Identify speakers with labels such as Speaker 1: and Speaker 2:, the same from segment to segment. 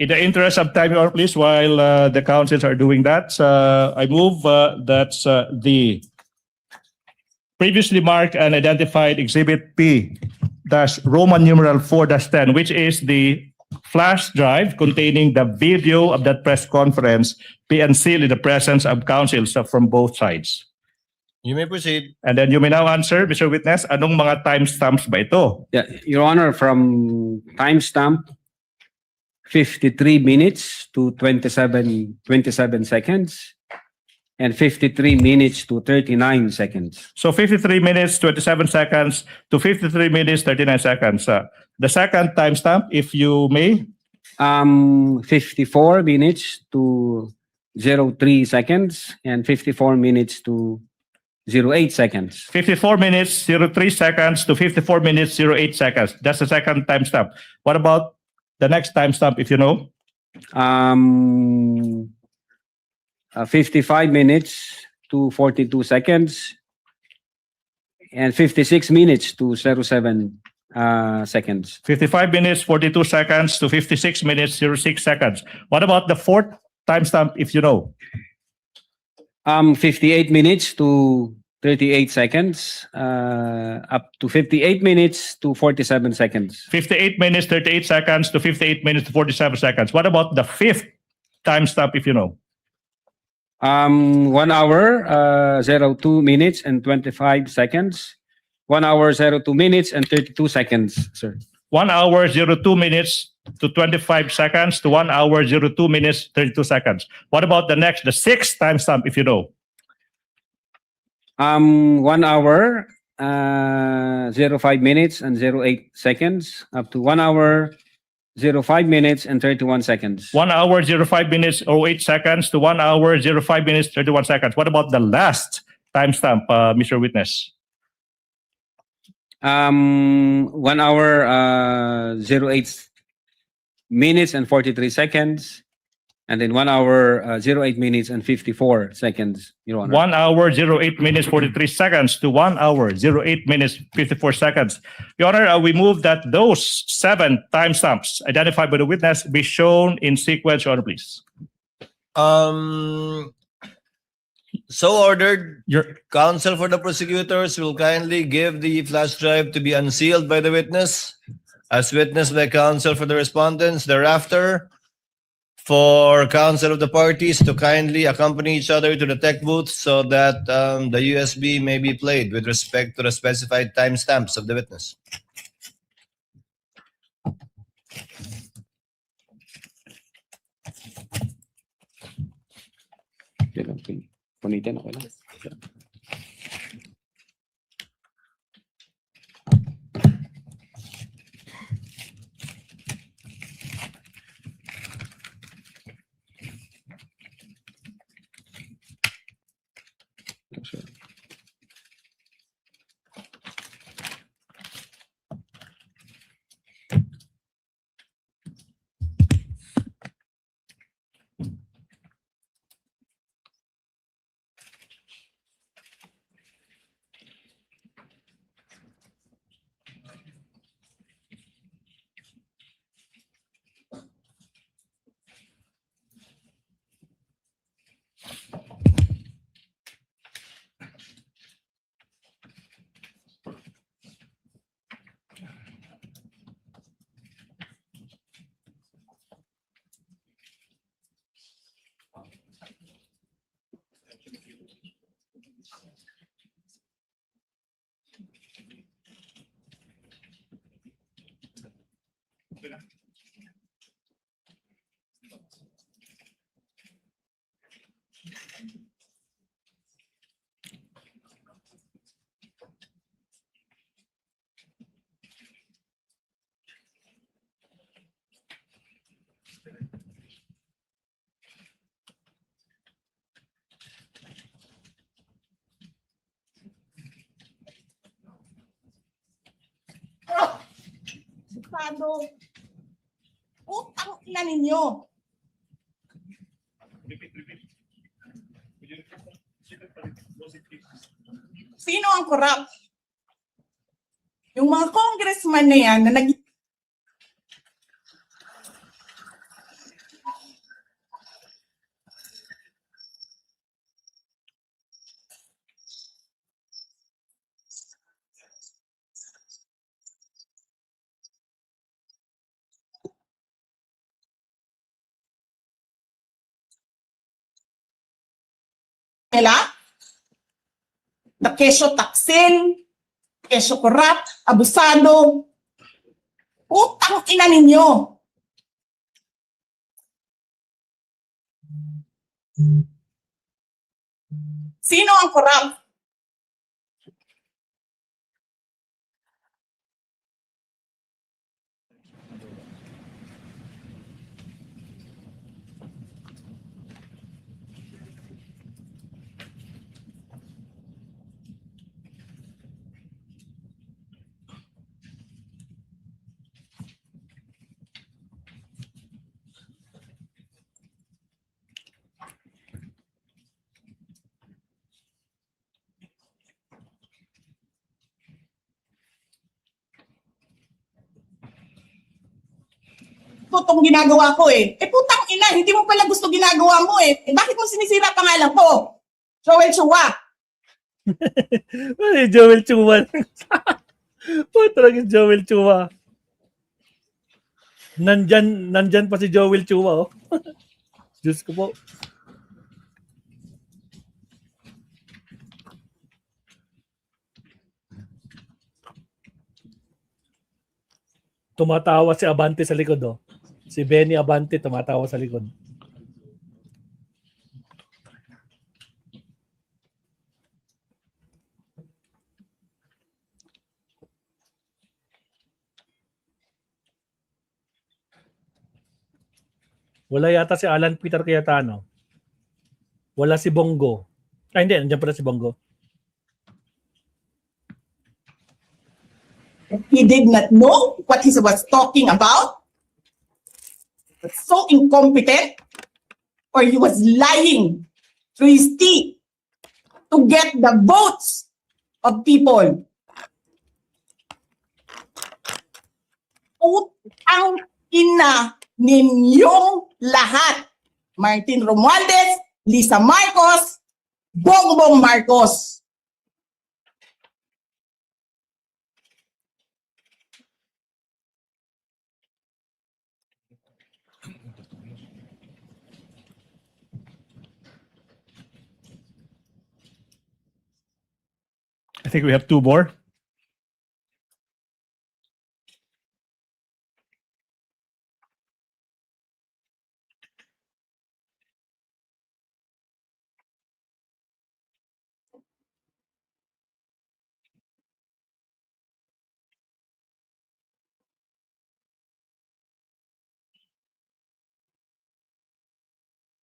Speaker 1: In the interest of time, Your Honor, please, while the councils are doing that, I move that the previously marked and identified Exhibit P Roman numeral 4-10, which is the flash drive containing the video of that press conference, be unsealed in the presence of counsels from both sides.
Speaker 2: You may proceed.
Speaker 1: And then you may now answer, Mr. Witness, anong mga timestamps ba ito?
Speaker 3: Yeah, Your Honor, from timestamp 53 minutes to 27 seconds and 53 minutes to 39 seconds.
Speaker 1: So 53 minutes, 27 seconds to 53 minutes, 39 seconds. The second timestamp, if you may.
Speaker 3: 54 minutes to 03 seconds and 54 minutes to 08 seconds.
Speaker 1: 54 minutes, 03 seconds to 54 minutes, 08 seconds. That's the second timestamp. What about the next timestamp, if you know?
Speaker 3: 55 minutes to 42 seconds and 56 minutes to 07 seconds.
Speaker 1: 55 minutes, 42 seconds to 56 minutes, 06 seconds. What about the fourth timestamp, if you know?
Speaker 3: 58 minutes to 38 seconds, up to 58 minutes to 47 seconds.
Speaker 1: 58 minutes, 38 seconds to 58 minutes to 47 seconds. What about the fifth timestamp, if you know?
Speaker 3: 1 hour, 02 minutes and 25 seconds. 1 hour, 02 minutes and 32 seconds, sir.
Speaker 1: 1 hour, 02 minutes to 25 seconds to 1 hour, 02 minutes, 32 seconds. What about the sixth timestamp, if you know?
Speaker 3: 1 hour, 05 minutes and 08 seconds, up to 1 hour, 05 minutes and 31 seconds.
Speaker 1: 1 hour, 05 minutes, 08 seconds to 1 hour, 05 minutes, 31 seconds. What about the last timestamp, Mr. Witness?
Speaker 3: 1 hour, 08 minutes and 43 seconds. And then 1 hour, 08 minutes and 54 seconds, Your Honor.
Speaker 1: 1 hour, 08 minutes, 43 seconds to 1 hour, 08 minutes, 54 seconds. Your Honor, we move that those 7 timestamps identified by the witness be shown in sequence, Your Honor, please.
Speaker 2: So ordered.
Speaker 1: Your
Speaker 2: Counsel for the prosecutors will kindly give the flash drive to be unsealed by the witness, as witnessed by counsel for the respondents. Thereafter, for counsel of the parties to kindly accompany each other to the tech booth so that the USB may be played with respect to the specified timestamps of the witness.
Speaker 3: Punitin, okay lang.
Speaker 4: Sado. Utang ina ninyo. Sino ang corrupt? Yung mga congressman na yan na nila? Na kesyo taksil, kesyo corrupt, abusado. Putang ina ninyo. Sino ang corrupt? Itong ginagawa ko eh. Putang ina, hindi mo pala gusto ginagawa mo eh. Bakit mo sinisira pangalan ko? Joel Chua.
Speaker 5: Ay, Joel Chua. Talagang Joel Chua. Nandyan pa si Joel Chua, oh. Diyos ko po. Tumatawa si Abante sa likod, oh. Si Benny Abante tumatawa sa likod. Wala yata si Alan Peter Cayetano. Wala si Bongo. Hindi, nandiyan pala si Bongo.
Speaker 4: He did not know what he was talking about. So incompetent. Or he was lying through his teeth to get the votes of people. Putang ina ninyong lahat. Martin Romualdez, Lisa Marcos, Bongbong Marcos.
Speaker 1: I think we have two more.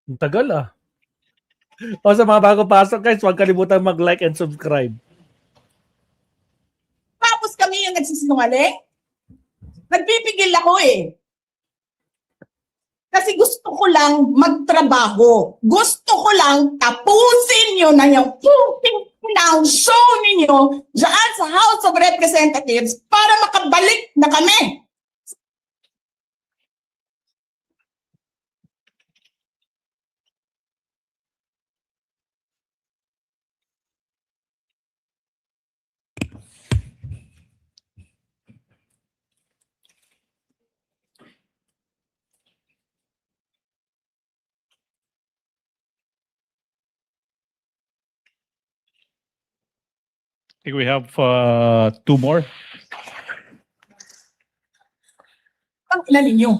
Speaker 5: Ang tagal, ah. O sa mga bago pasok, guys, huwag kalimutan mag-like and subscribe.
Speaker 4: Tapos kami yung nagsisinungaling? Nagpipigil ako eh. Kasi gusto ko lang magtrabaho. Gusto ko lang tapusin nyo na yung ng show ninyo dyan sa House of Representatives para makabalik na kami.
Speaker 1: I think we have two more.
Speaker 4: Ang ina ninyo.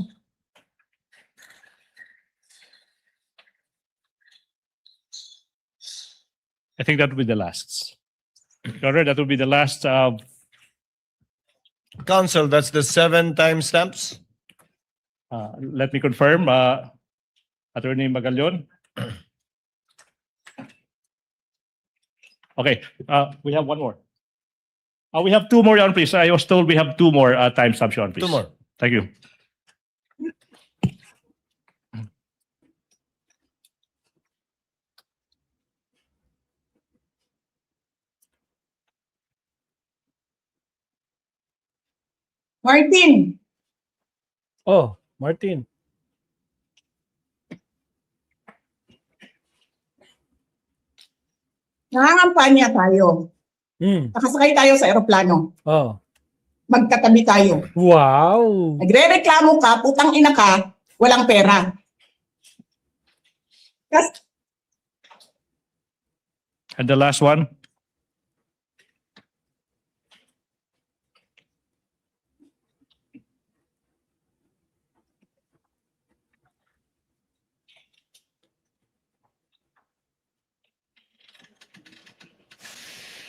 Speaker 1: I think that will be the last. Your Honor, that will be the last.
Speaker 2: Council, that's the 7 timestamps.
Speaker 1: Let me confirm, Attorney Magallon. Okay, we have one more. We have two more, Your Honor, please. I was told we have two more timestamps, Your Honor, please.
Speaker 2: Two more.
Speaker 1: Thank you.
Speaker 4: Martin,
Speaker 5: Oh, Martin.
Speaker 4: nangangampanya tayo. Nakasakay tayo sa eroplano.
Speaker 5: Oh.
Speaker 4: Magkatabi tayo.
Speaker 5: Wow.
Speaker 4: Nagre-reklamo ka, putang ina ka, walang pera.
Speaker 1: And the last one?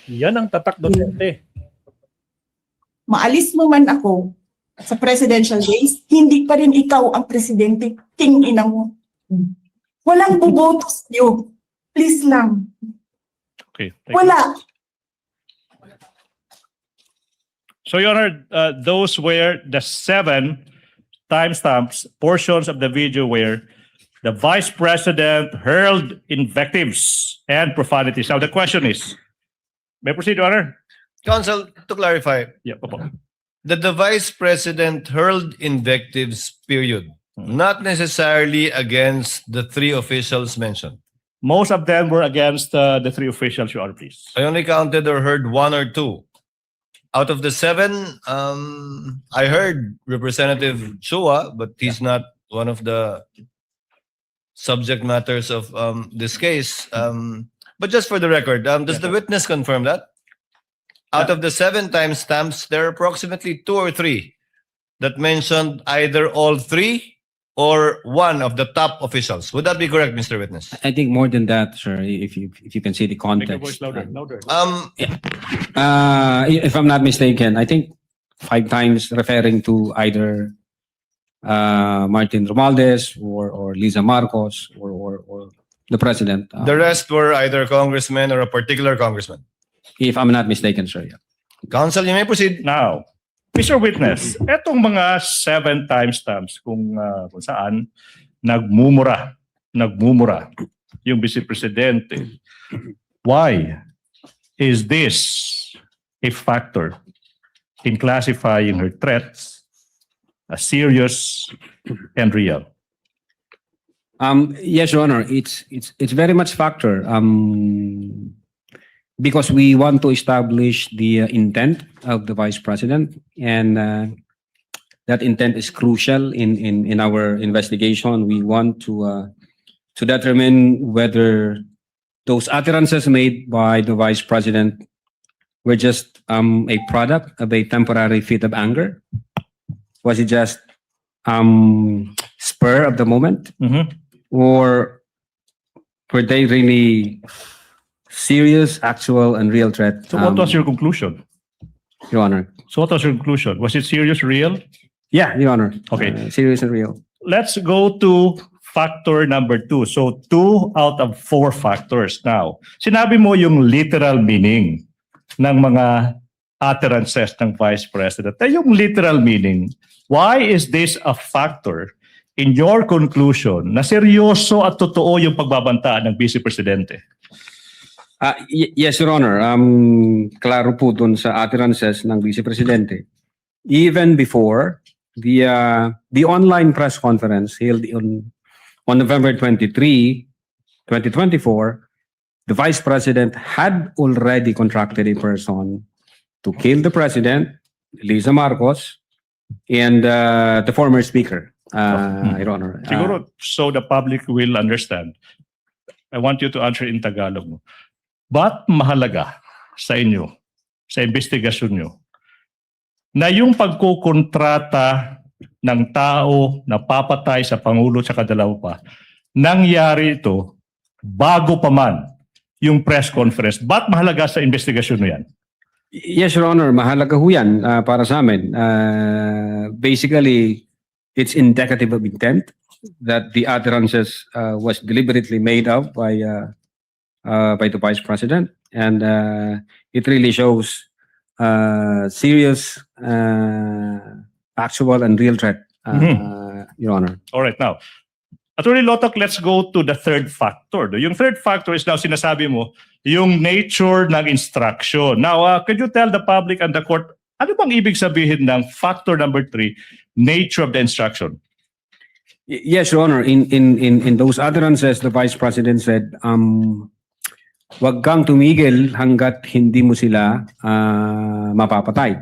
Speaker 5: Yan ang tatak Duterte.
Speaker 4: Maalis mo man ako sa presidential days, hindi pa rin ikaw ang presidente, king ina mo. Walang boboto sa'yo. Please lang.
Speaker 1: Okay. Thank you.
Speaker 4: Wala.
Speaker 1: So, Your Honor, those were the 7 timestamps, portions of the video where the Vice President hurled invectives and profanities. Now, the question is, may I proceed, Your Honor?
Speaker 2: Counsel, to clarify,
Speaker 1: Yeah, opo.
Speaker 2: that the Vice President hurled invectives, period, not necessarily against the 3 officials mentioned.
Speaker 1: Most of them were against the 3 officials, Your Honor, please.
Speaker 2: I only counted or heard 1 or 2. Out of the 7, I heard Representative Chua, but he's not one of the subject matters of this case. But just for the record, does the witness confirm that? Out of the 7 timestamps, there are approximately 2 or 3 that mentioned either all 3 or 1 of the top officials. Would that be correct, Mr. Witness?
Speaker 3: I think more than that, sir, if you can see the
Speaker 1: Make your voice
Speaker 3: context.
Speaker 1: louder, louder.
Speaker 3: If I'm not mistaken, I think 5 times referring to either Martin Romualdez or Lisa Marcos or the president.
Speaker 2: The rest were either congressmen or a particular congressman.
Speaker 3: If I'm not mistaken, sir. Yeah.
Speaker 2: Counsel, you may proceed.
Speaker 1: Now, Mr. Witness, etong mga 7 timestamps kung saan nagmumura yung Vice Presidente. Why is this a factor in classifying her threats as serious and real?
Speaker 3: Yes, Your Honor, it's very much factor. Because we want to establish the intent of the Vice President, and that intent is crucial in our investigation. We want to determine whether those utterances made by the Vice President were just a product of a temporary fit of anger. Was it just spur of the moment, or were they really serious, actual, and real threat?
Speaker 1: So what was your conclusion?
Speaker 3: Your Honor?
Speaker 1: So what was your conclusion? Was it serious, real?
Speaker 3: Yeah, Your Honor.
Speaker 1: Okay.
Speaker 3: Serious and real.
Speaker 1: Let's go to factor number 2. So 2 out of 4 factors. Now, sinabi mo yung literal meaning ng mga utterances ng Vice President. Yung literal meaning, why is this a factor in your conclusion na seryoso at totoo yung pagbabanta ng Vice Presidente?
Speaker 3: Yes, Your Honor. Klaro po dun sa utterances ng Vice Presidente. Even before the online press conference held on November 23, 2024, the Vice President had already contracted a person to kill the President, Lisa Marcos, and the former Speaker, Your Honor.
Speaker 1: Siguro, so the public will understand. I want you to answer in Tagalog. Ba't mahalaga sa inyo, sa investigasyon nyo, na yung pagkukontrata ng tao na papatay sa Pangulo at kadalaw pa, nangyari ito bago pa man yung press conference? Ba't mahalaga sa investigasyon nyo yan?
Speaker 3: Yes, Your Honor. Mahalaga ho yan para sa amin. Basically, it's indicative of intent that the utterances was deliberately made of by the Vice President, and it really shows serious, actual, and real threat, Your Honor.
Speaker 1: All right, now, Attorney Lotok, let's go to the 3rd factor. Yung 3rd factor is now sinasabi mo, yung nature ng instruction. Now, could you tell the public and the court, ano bang ibig sabihin ng factor number 3, nature of the instruction?
Speaker 3: Yes, Your Honor. In those utterances, the Vice President said, wag kang tumigil hanggat hindi mo sila mapapatay.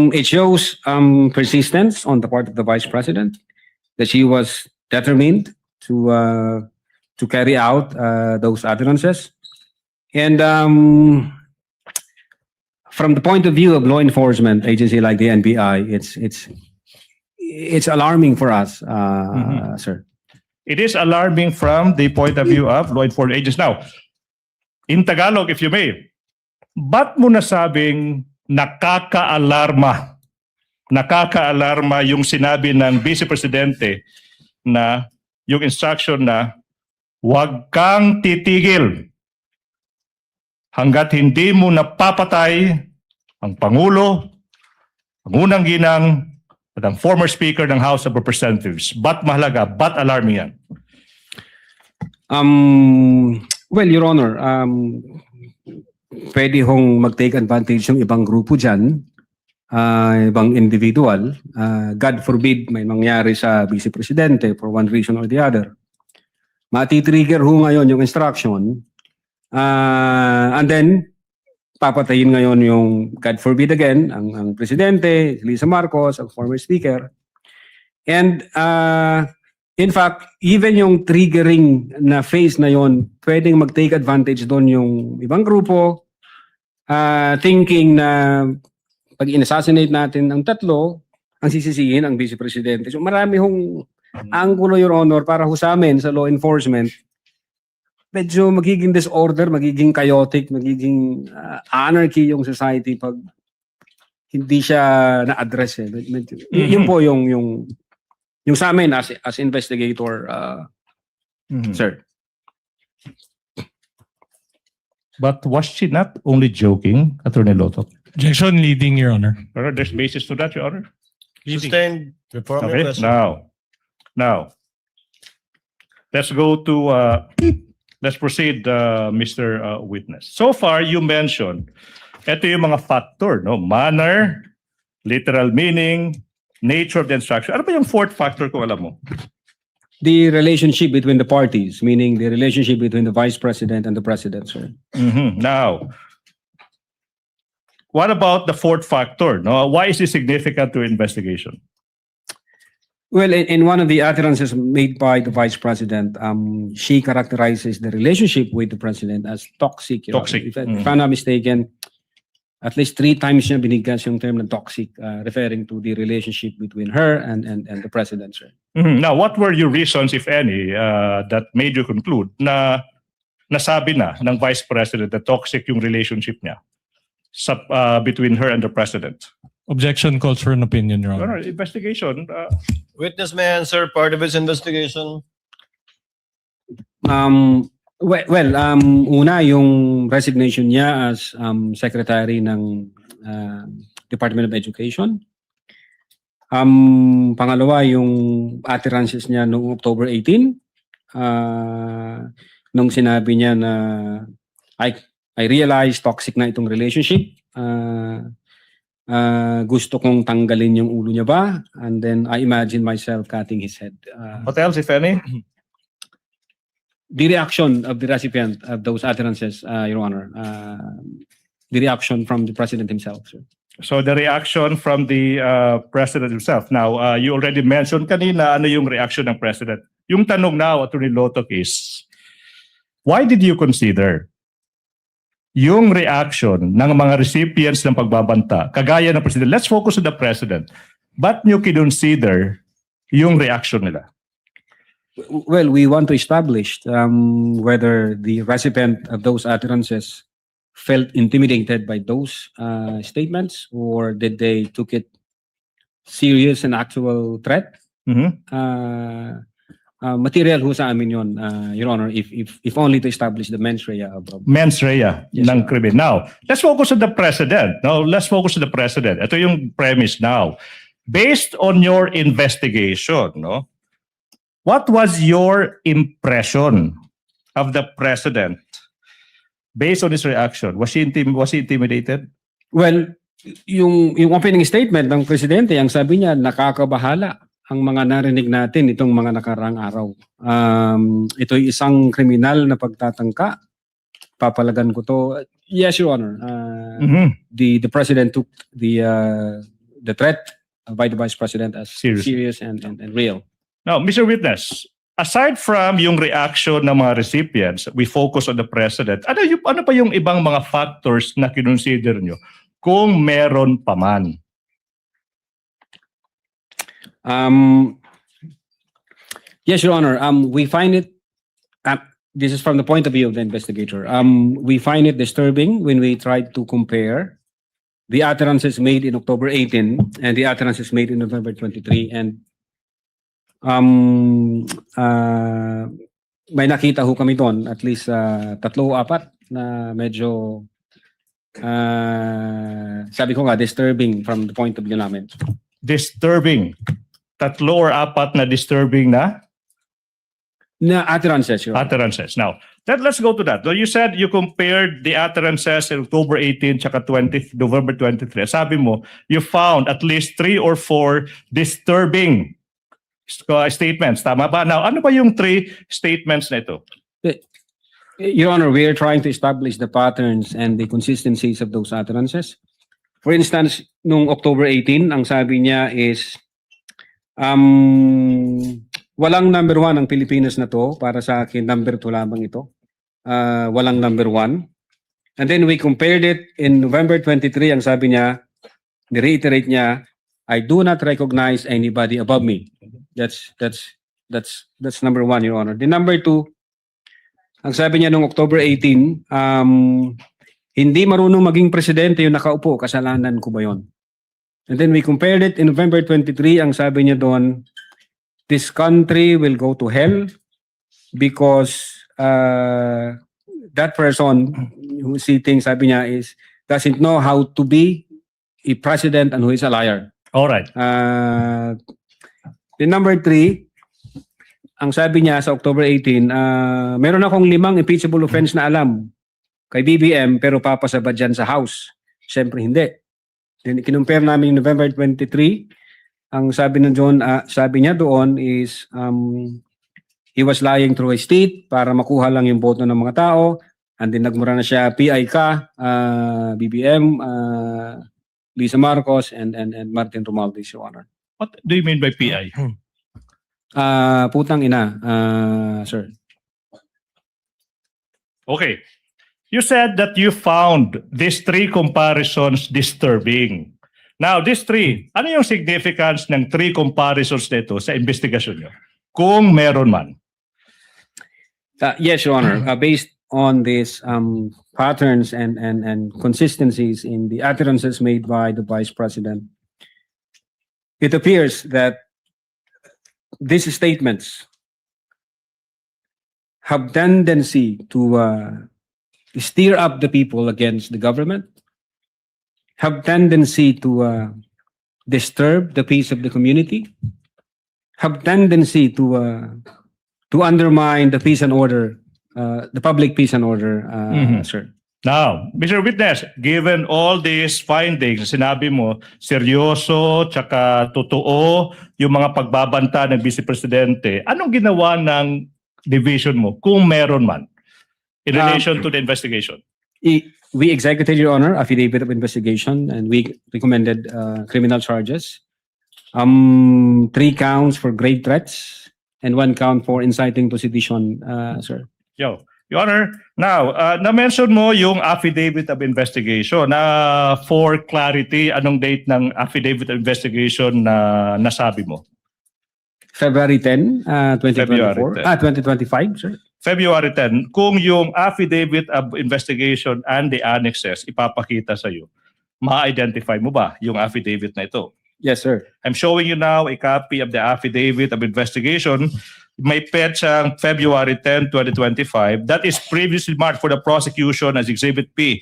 Speaker 3: It shows persistence on the part of the Vice President, that she was determined to carry out those utterances. And from the point of view of law enforcement agency like the NBI, it's alarming for us, sir.
Speaker 1: It is alarming from the point of view of law enforcement agents. Now, in Tagalog, if you may, ba't mo nasabing nakaka-alarma yung sinabi ng Vice Presidente na yung instruction na huwag kang titigil hanggat hindi mo napapatay ang Pangulo, ang unang ginang, at ang former Speaker ng House of Representatives. Ba't mahalaga? Ba't alarming yan?
Speaker 3: Well, Your Honor, pwede hong mag-take advantage yung ibang grupo dyan, ibang individual. God forbid may mangyari sa Vice Presidente for one reason or the other. Mati-trigger ho ngayon yung instruction. And then, papatayin ngayon yung, God forbid again, ang Presidente, Lisa Marcos, ang former Speaker. And in fact, even yung triggering na phase na yon, pwedeng mag-take advantage doon yung ibang grupo, thinking na pag in-assassinate natin ang tatlo, ang sisisihin ang Vice Presidente. So marami hong angulo, Your Honor, para ho sa amin sa law enforcement. Medyo magiging disorder, magiging chaotic, magiging anarchy yung society pag hindi siya na-address. Yun po yung sa amin as investigator, sir.
Speaker 1: But was she not only joking, Attorney Lotto?
Speaker 6: Objection leading, Your Honor.
Speaker 1: Pero there's basis to that, Your Honor.
Speaker 2: Sustained. Reform your
Speaker 1: Okay,
Speaker 2: question.
Speaker 1: now, let's go to, let's proceed, Mr. Witness. So far, you mentioned, ito yung mga factor, no? Manner, literal meaning, nature of the instruction. Ano ba yung fourth factor kung alam mo?
Speaker 3: The relationship between the parties, meaning the relationship between the Vice President and the President, sir.
Speaker 1: Now, what about the fourth factor? No, why is this significant to investigation?
Speaker 3: Well, in one of the utterances made by the Vice President, she characterizes the relationship with the President as toxic. Your Honor.
Speaker 1: Toxic.
Speaker 3: If I'm not mistaken, at least 3 times niya binigkas yung term na toxic, referring to the relationship between her and the President, sir.
Speaker 1: Now, what were your reasons, if any, that made you conclude na nasabi na ng Vice President na toxic yung relationship niya between her and the President?
Speaker 6: Objection calls for an opinion, Your Honor.
Speaker 1: Investigation.
Speaker 2: Witness may answer part of his investigation.
Speaker 3: Una yung resignation niya as secretary ng Department of Education. Pangalawa yung utterances niya noong October 18, nung sinabi niya na I realized toxic na itong relationship. Gusto kong tanggalin yung ulo niya ba? And then I imagine myself cutting his head.
Speaker 1: What else, if any?
Speaker 3: The reaction of the recipient of those utterances, Your Honor, the reaction from the President himself, sir.
Speaker 1: So the reaction from the President himself. Now, you already mentioned kanina ano yung reaction ng President. Yung tanong now, Attorney Lotok, is, why did you consider yung reaction ng mga recipients ng pagbabanta, kagaya ng President? Let's focus on the President. Ba't nyo kinonsider yung reaction nila?
Speaker 3: Well, we want to establish whether the recipient of those utterances felt intimidated by those statements, or did they took it serious and actual threat. Material ho sa amin yun, Your Honor, if only to establish the mens rea of
Speaker 1: Mens rea
Speaker 3: Yes,
Speaker 1: ng
Speaker 3: sir.
Speaker 1: krimen. Now, let's focus on the President. No, let's focus on the President. Ito yung premise now. Based on your investigation, no, what was your impression of the President based on his reaction? Was he intimidated?
Speaker 3: Well, yung opening statement ng Presidente, ang sabi niya, nakakabahala ang mga narinig natin itong mga nakarang araw. Ito'y isang kriminal na pagtatangka. Papalagan ko to. Yes, Your Honor. The President took the threat by the Vice President as
Speaker 1: Serious.
Speaker 3: serious and real.
Speaker 1: Now, Mr. Witness, aside from yung reaction ng mga recipients, we focus on the president. Ano pa yung ibang mga factors na kinonsider nyo kung meron pa man?
Speaker 3: Yes, Your Honor. We find it. This is from the point of view of the investigator. We find it disturbing when we try to compare the utterances made in October 18 and the utterances made in November 23. And may nakita ho kami doon, at least 3 o 4 na medyo sabi ko nga, disturbing from the point of view namin.
Speaker 1: Disturbing. 3 or 4 na disturbing na
Speaker 3: Na utterances, Your Honor.
Speaker 1: utterances. Now, let's go to that. So you said you compared the utterances in October 18 tsaka November 23. Sabi mo, you found at least 3 or 4 disturbing statements. Tama ba? Now, ano ba yung 3 statements na ito?
Speaker 3: Your Honor, we are trying to establish the patterns and the consistencies of those utterances. For instance, nung October 18, ang sabi niya is, walang number 1 ang Pilipinas na to. Para sa akin, number 2 lamang ito. Walang number 1. And then we compared it in November 23, ang sabi niya, ni-reiterate niya, I do not recognize anybody above me. That's number 1, Your Honor. The number 2, ang sabi niya nung October 18, hindi marunong maging presidente yung nakaupo, kasalanan ko ba yon? And then we compared it in November 23, ang sabi niya doon, this country will go to hell because that person who's sitting, sabi niya, doesn't know how to be a president and who is a liar.
Speaker 1: All right.
Speaker 3: The number 3, ang sabi niya sa October 18, meron akong 5 impeachable offense na alam kay BBM pero papasabad dyan sa House. Siyempre hindi. Then kinumpare namin yung November 23, ang sabi niya doon is he was lying through his teeth para makuha lang yung boto ng mga tao, and then nagmura na siya, PI ka, BBM, Lisa Marcos, and Martin Romualdez, Your Honor.
Speaker 1: What do you mean by PI?
Speaker 3: Putang ina, sir.
Speaker 1: Okay. You said that you found these 3 comparisons disturbing. Now, these 3, ano yung significance ng 3 comparisons nito sa investigasyon nyo? Kung meron man.
Speaker 3: Yes, Your Honor. Based on these patterns and consistencies in the utterances made by the Vice President, it appears that these statements have tendency to stir up the people against the government, have tendency to disturb the peace of the community, have tendency to undermine the peace and order, the public peace and order, sir.
Speaker 1: Now, Mr. Witness, given all these findings, sinabi mo, seryoso, tsaka totoo, yung mga pagbabanta ng Vice Presidente, anong ginawa ng division mo, kung meron man, in relation to the investigation?
Speaker 3: We executed, Your Honor, affidavit of investigation, and we recommended criminal charges. 3 counts for grave threats and 1 count for inciting to sedition, sir.
Speaker 1: Your Honor, now, na-mention mo yung affidavit of investigation. For clarity, anong date ng affidavit of investigation na nasabi mo?
Speaker 3: February 10, 2024.
Speaker 1: February 10.
Speaker 3: 2025, sir.
Speaker 1: February 10, kung yung affidavit of investigation and the annexes ipapakita sa iyo, ma-identify mo ba yung affidavit na ito?
Speaker 3: Yes, sir.
Speaker 1: I'm showing you now a copy of the affidavit of investigation. May petsang February 10, 2025. That is previously marked for the prosecution as Exhibit P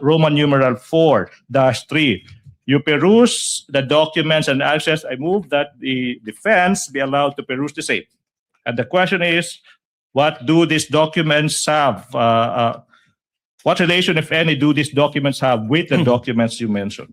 Speaker 1: Roman numeral 4-3. You peruse the documents and access. I move that the defense be allowed to peruse the same. And the question is, what do these documents have? What relation, if any, do these documents have with the documents you mentioned?